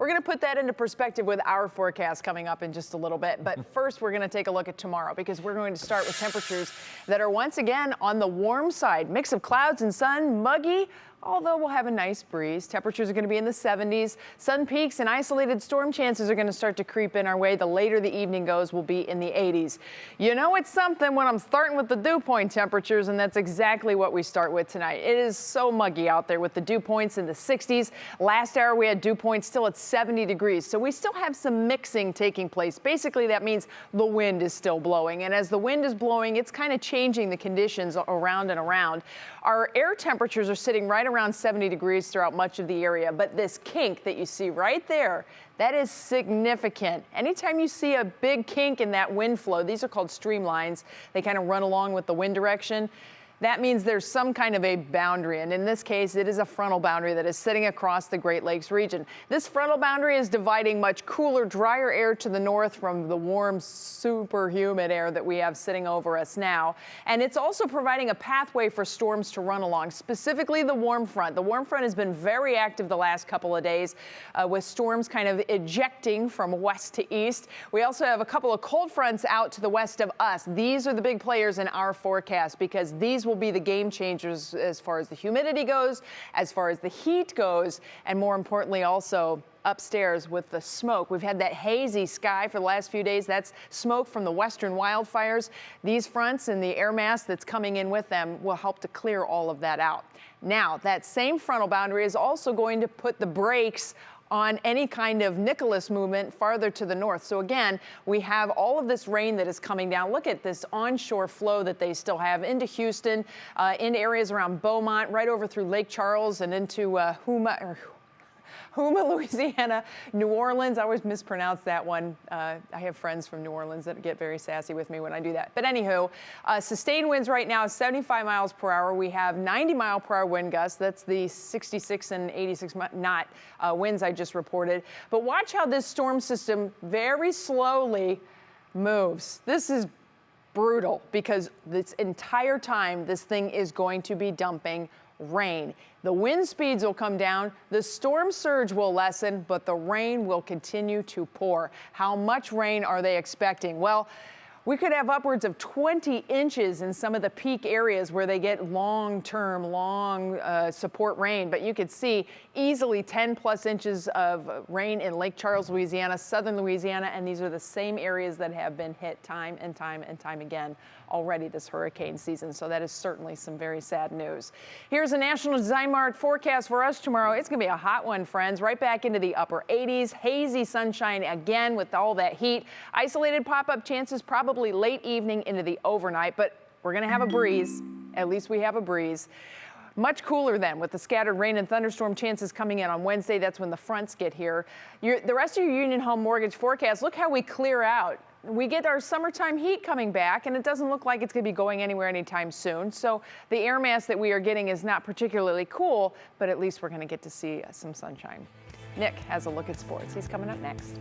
We're going to put that into perspective with our forecast coming up in just a little bit. But first, we're going to take a look at tomorrow because we're going to start with temperatures that are once again on the warm side. Mix of clouds and sun, muggy, although we'll have a nice breeze. Temperatures are going to be in the 70s. Sun peaks and isolated storm chances are going to start to creep in our way. The later the evening goes, we'll be in the 80s. You know it's something when I'm starting with the dew point temperatures, and that's exactly what we start with tonight. It is so muggy out there with the dew points in the 60s. Last hour we had dew points still at 70 degrees, so we still have some mixing taking place. Basically, that means the wind is still blowing, and as the wind is blowing, it's kind of changing the conditions around and around. Our air temperatures are sitting right around 70 degrees throughout much of the area, but this kink that you see right there, that is significant. Anytime you see a big kink in that wind flow, these are called streamlines. They kind of run along with the wind direction. That means there's some kind of a boundary, and in this case, it is a frontal boundary that is sitting across the Great Lakes region. This frontal boundary is dividing much cooler, drier air to the north from the warm, super humid air that we have sitting over us now. And it's also providing a pathway for storms to run along, specifically the warm front. The warm front has been very active the last couple of days with storms kind of ejecting from west to east. We also have a couple of cold fronts out to the west of us. These are the big players in our forecast because these will be the game changers as far as the humidity goes, as far as the heat goes, and more importantly also upstairs with the smoke. We've had that hazy sky for the last few days. That's smoke from the western wildfires. These fronts and the air mass that's coming in with them will help to clear all of that out. Now, that same frontal boundary is also going to put the brakes on any kind of Nicholas movement farther to the north. So again, we have all of this rain that is coming down. Look at this onshore flow that they still have into Houston, into areas around Beaumont, right over through Lake Charles and into Houma, Louisiana, New Orleans. I always mispronounce that one. I have friends from New Orleans that get very sassy with me when I do that. But anywho, sustained winds right now is 75 miles per hour. We have 90-mile-per-hour wind gusts. That's the 66 and 86 knot winds I just reported. But watch how this storm system very slowly moves. This is brutal because this entire time this thing is going to be dumping rain. The wind speeds will come down, the storm surge will lessen, but the rain will continue to pour. How much rain are they expecting? Well, we could have upwards of 20 inches in some of the peak areas where they get long-term, support rain. But you could see easily 10+ inches of rain in Lake Charles, Louisiana, southern Louisiana, and these are the same areas that have been hit time and time and time again already this hurricane season. So that is certainly some very sad news. Here's a National Design Mart forecast for us tomorrow. It's going to be a hot one, friends, right back into the upper 80s. Hazy sunshine again with all that heat. Isolated pop-up chances probably late evening into the overnight, but we're going to have a breeze. At least we have a breeze. Much cooler then with the scattered rain and thunderstorm chances coming in on Wednesday. That's when the fronts get here. The rest of your Union Home Mortgage forecast, look how we clear out. We get our summertime heat coming back, and it doesn't look like it's going to be going anywhere anytime soon. So the air mass that we are getting is not particularly cool, but at least we're going to get to see some sunshine. Nick has a look at sports. He's coming up next.